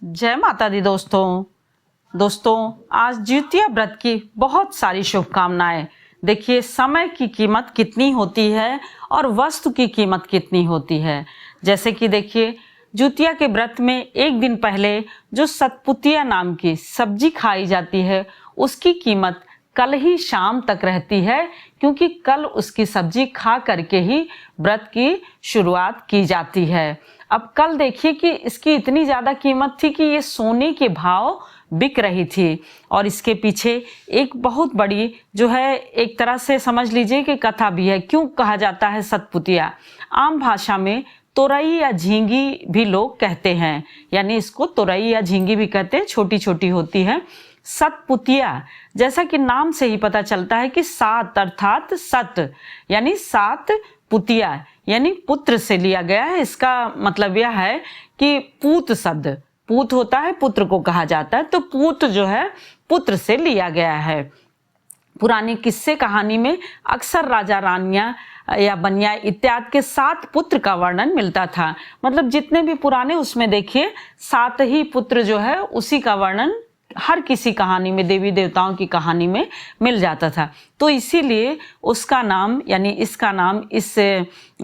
जय माता दी दोस्तों आज द्वितीया व्रत की बहुत सारी शुभकामनाएं। देखिए समय की कीमत कितनी होती है और वस्तु की कीमत कितनी होती है। जैसे कि देखिए द्वितीया के व्रत में एक दिन पहले जो सतपुतिया नाम की सब्जी खाई जाती है उसकी कीमत कल ही शाम तक रहती है, क्योंकि कल उसकी सब्जी खा करके ही व्रत की शुरुआत की जाती है। अब कल देखिए कि इसकी इतनी ज़्यादा कीमत थी कि ये सोने के भाव बिक रही थी। और इसके पीछे एक बहुत बड़ी जो है एक तरह से समझ लीजिए कि कथा भी है। क्यों कहा जाता है सतपुतिया? आम भाषा में तोरई या झींगी भी लोग कहते हैं, यानी इसको तोरई या झींगी भी कहते हैं, छोटी छोटी होती है। सतपुतिया जैसा कि नाम से ही पता चलता है कि सात अर्थात सत यानी सात पुतिया यानी पुत्र से लिया गया है। इसका मतलब यह है कि पूत शब्द, पूत होता है पुत्र को कहा जाता है, तो पूत जो है पुत्र से लिया गया है। पुरानी किस्से कहानी में अक्सर राजा रानियां या बनिया इत्यादि के 7 पुत्र का वर्णन मिलता था। मतलब जितने भी पुराने उसमें देखिए 7 ही पुत्र जो है उसी का वर्णन हर किसी कहानी में, देवी देवताओं की कहानी में मिल जाता था। तो इसीलिए उसका नाम यानी इसका नाम, इस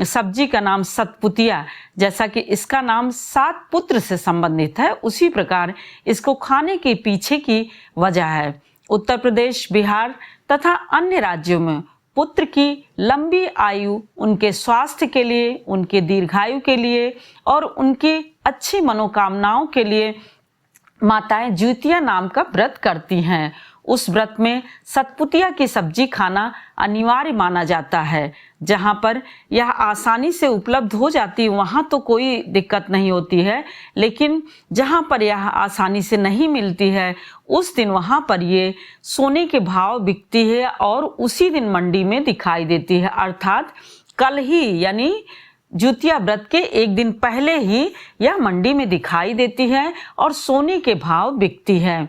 सब्जी का नाम सतपुतिया, जैसा कि इसका नाम 7 पुत्र से संबंधित है, उसी प्रकार इसको खाने के पीछे की वजह है। उत्तर प्रदेश, बिहार तथा अन्य राज्यों में पुत्र की लंबी आयु, उनके स्वास्थ्य के लिए, उनके दीर्घायु के लिए और उनकी अच्छी मनोकामनाओं के लिए माताएं द्वितीया नाम का व्रत करती हैं। उस व्रत में सतपुतिया की सब्जी खाना अनिवार्य माना जाता है। जहाँ पर यह आसानी से उपलब्ध हो जाती है वहाँ तो कोई दिक्कत नहीं होती है, लेकिन जहाँ पर यह आसानी से नहीं मिलती है उस दिन वहाँ पर ये सोने के भाव बिकती है और उसी दिन मंडी में दिखाई देती है। अर्थात कल ही यानी द्वितीया व्रत के एक दिन पहले ही यह मंडी में दिखाई देती है और सोने के भाव बिकती है।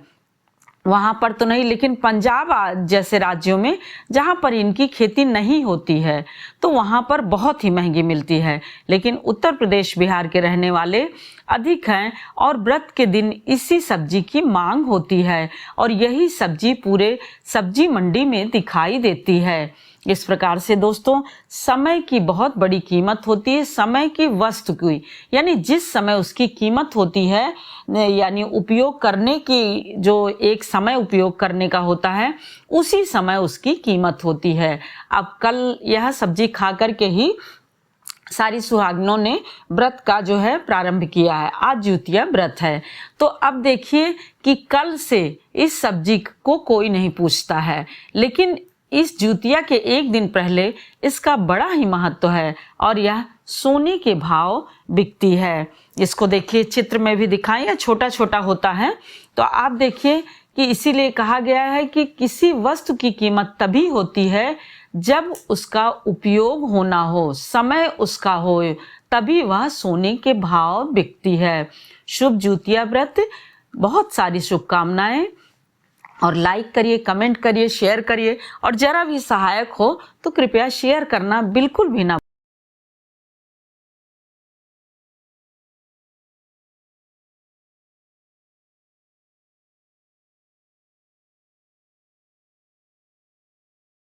वहाँ पर तो नहीं, लेकिन पंजाब जैसे राज्यों में जहाँ पर इनकी खेती नहीं होती है तो वहाँ पर बहुत ही महंगी मिलती है। लेकिन उत्तर प्रदेश, बिहार के रहने वाले अधिक हैं और व्रत के दिन इसी सब्जी की मांग होती है और यही सब्जी पूरे सब्जी मंडी में दिखाई देती है। इस प्रकार से दोस्तों समय की बहुत बड़ी कीमत होती है। समय की वस्तु की यानी जिस समय उसकी कीमत होती है, यानी उपयोग करने की जो एक समय उपयोग करने का होता है उसी समय उसकी कीमत होती है। अब कल यह सब्जी खा करके ही सारी सुहागिनों ने व्रत का जो है प्रारंभ किया है। आज द्वितीया व्रत है, तो अब देखिए कि कल से इस सब्जी को कोई नहीं पूछता है, लेकिन इस द्वितीया के एक दिन पहले इसका बड़ा ही महत्व है और यह सोने के भाव बिकती है। इसको देखिए चित्र में भी दिखाएं, या छोटा छोटा होता है तो आप देखिए कि इसीलिए कहा गया है कि किसी वस्तु की कीमत तभी होती है जब उसका उपयोग होना हो, समय उसका हो, तभी वह सोने के भाव बिकती है। शुभ द्वितीया व्रत, बहुत सारी शुभकामनाएं। और लाइक करिए, कमेंट करिए, शेयर करिए और जरा भी सहायक हो तो कृपया शेयर करना बिल्कुल भी ना